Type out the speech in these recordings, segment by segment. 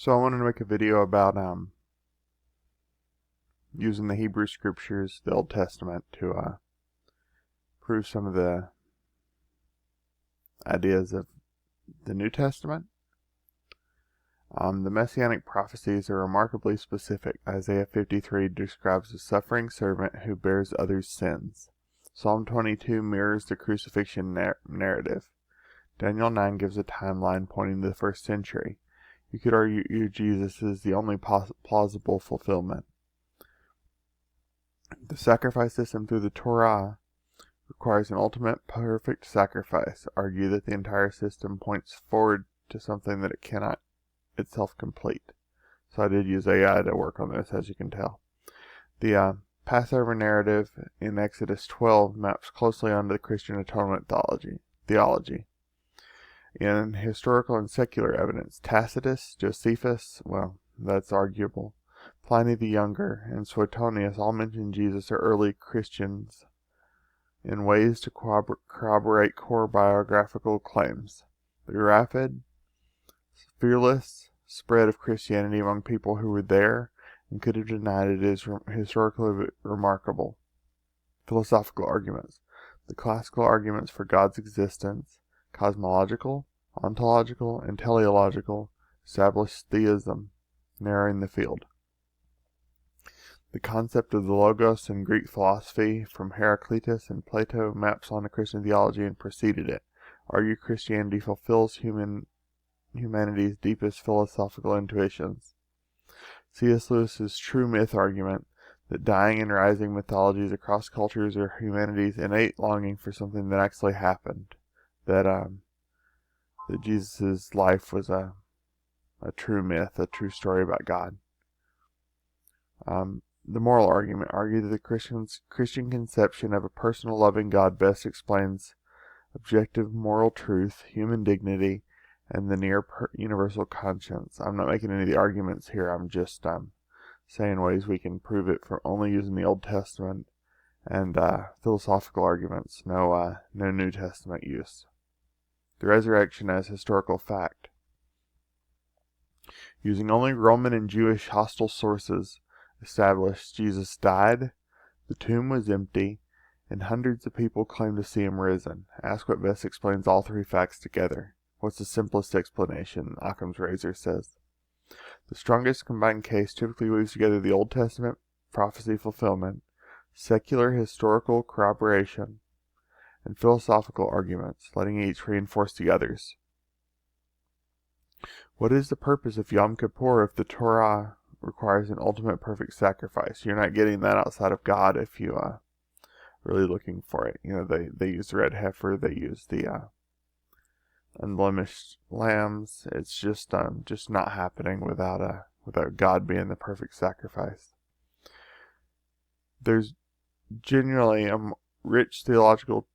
So I wanted to make a video about using the Hebrew Scriptures, the Old Testament, to prove some of the ideas of the New Testament. The Messianic prophecies are remarkably specific. Isaiah 53 describes a suffering servant who bears others' sins. Psalm 22 mirrors the crucifixion narrative. Daniel 9 gives a timeline pointing to the first century. You could argue Jesus is the only plausible fulfillment. The sacrifice system through the Torah requires an ultimate perfect sacrifice. Argue that the entire system points forward to something that it cannot itself complete. So I did use AI to work on this, as you can tell. The Passover narrative in Exodus 12 maps closely onto the Christian atonement theology. In historical and secular evidence, Tacitus, Josephus, well, that's arguable, Pliny the Younger, and Suetonius all mention Jesus or early Christians in ways to corroborate core biographical claims. The rapid, fearless spread of Christianity among people who were there and could have denied it is historically remarkable. Philosophical arguments. The classical arguments for God's existence, cosmological, ontological, and teleological, established theism, narrowing the field. The concept of the Logos in Greek philosophy from Heraclitus and Plato maps onto Christian theology and preceded it. Argue Christianity fulfills humanity's deepest philosophical intuitions. C.S. Lewis's true myth argument that dying and rising mythologies across cultures are humanity's innate longing for something that actually happened. That Jesus' life was a true myth, a true story about God. The moral argument argued that the Christian conception of a personal loving God best explains objective moral truth, human dignity, and the near universal conscience. I'm not making any of the arguments here. I'm just saying ways we can prove it from only using the Old Testament and philosophical arguments. No New Testament use. The resurrection as historical fact. Using only Roman and Jewish hostile sources established Jesus died, the tomb was empty, and hundreds of people claim to see him risen. Ask what best explains all three facts together. What's the simplest explanation? Occam's razor says. The strongest combined case typically weaves together the Old Testament prophecy fulfillment, secular historical corroboration, and philosophical arguments, letting each reinforce the others. What is the purpose of Yom Kippur if the Torah requires an ultimate perfect sacrifice? You're not getting that outside of God if you really looking for it. You know, they use the red heifer, they use the unblemished lambs. It's just not happening without God being the perfect sacrifice. There's genuinely a rich theological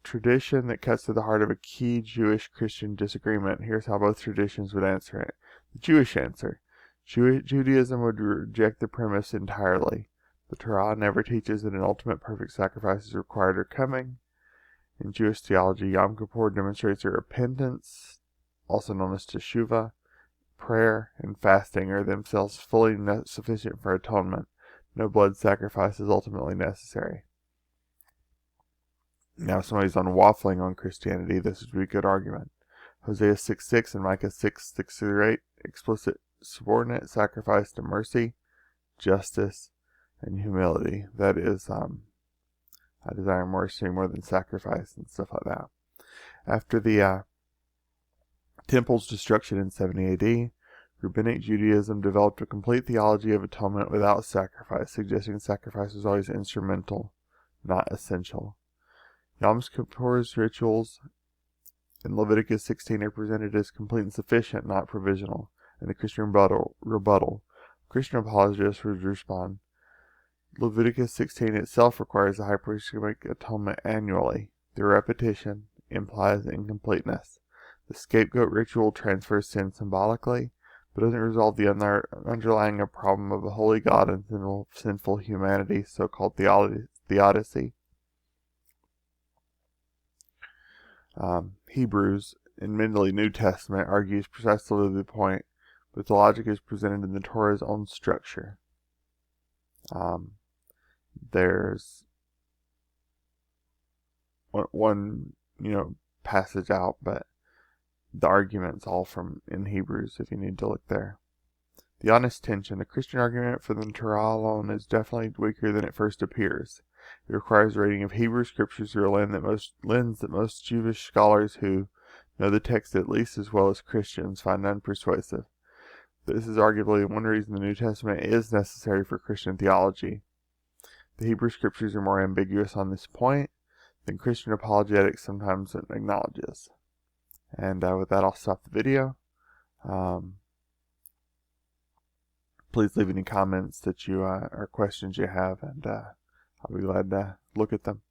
tradition that cuts to the heart of a key Jewish-Christian disagreement. Here's how both traditions would answer it. The Jewish answer. Judaism would reject the premise entirely. The Torah never teaches that an ultimate perfect sacrifice is required or coming. In Jewish theology, Yom Kippur demonstrates that repentance, also known as teshuvah, prayer, and fasting are themselves fully sufficient for atonement. No blood sacrifice is ultimately necessary. Now, if somebody's waffling on Christianity, this would be a good argument. Hosea 6:6 and Micah 6:6-8 explicit subordinate sacrifice to mercy, justice, and humility. That is, I desire mercy more than sacrifice and stuff like that. After the temple's destruction in 70 AD, Rabbinic Judaism developed a complete theology of atonement without sacrifice, suggesting sacrifice was always instrumental, not essential. Yom Kippur's rituals in Leviticus 16 are presented as complete and sufficient, not provisional, and the Christian rebuttal. Christian apologists would respond, Leviticus 16 itself requires the high priest to make atonement annually. The repetition implies incompleteness. The scapegoat ritual transfers sin symbolically, but doesn't resolve the underlying problem of a holy God and sinful humanity, so-called theodicy. Hebrews, admittedly New Testament, argues precisely the point, but the logic is presented in the Torah's own structure. There's one passage out, but the argument's all from in Hebrews if you need to look there. The honest tension. The Christian argument for the Torah alone is definitely weaker than it first appears. It requires a reading of Hebrew scriptures through a lens that most Jewish scholars who know the text at least as well as Christians find unpersuasive. This is arguably one reason the New Testament is necessary for Christian theology. The Hebrew scriptures are more ambiguous on this point than Christian apologetics sometimes acknowledges. And with that, I'll stop the video. Please leave any comments that you or questions you have, and I'll be glad to look at them.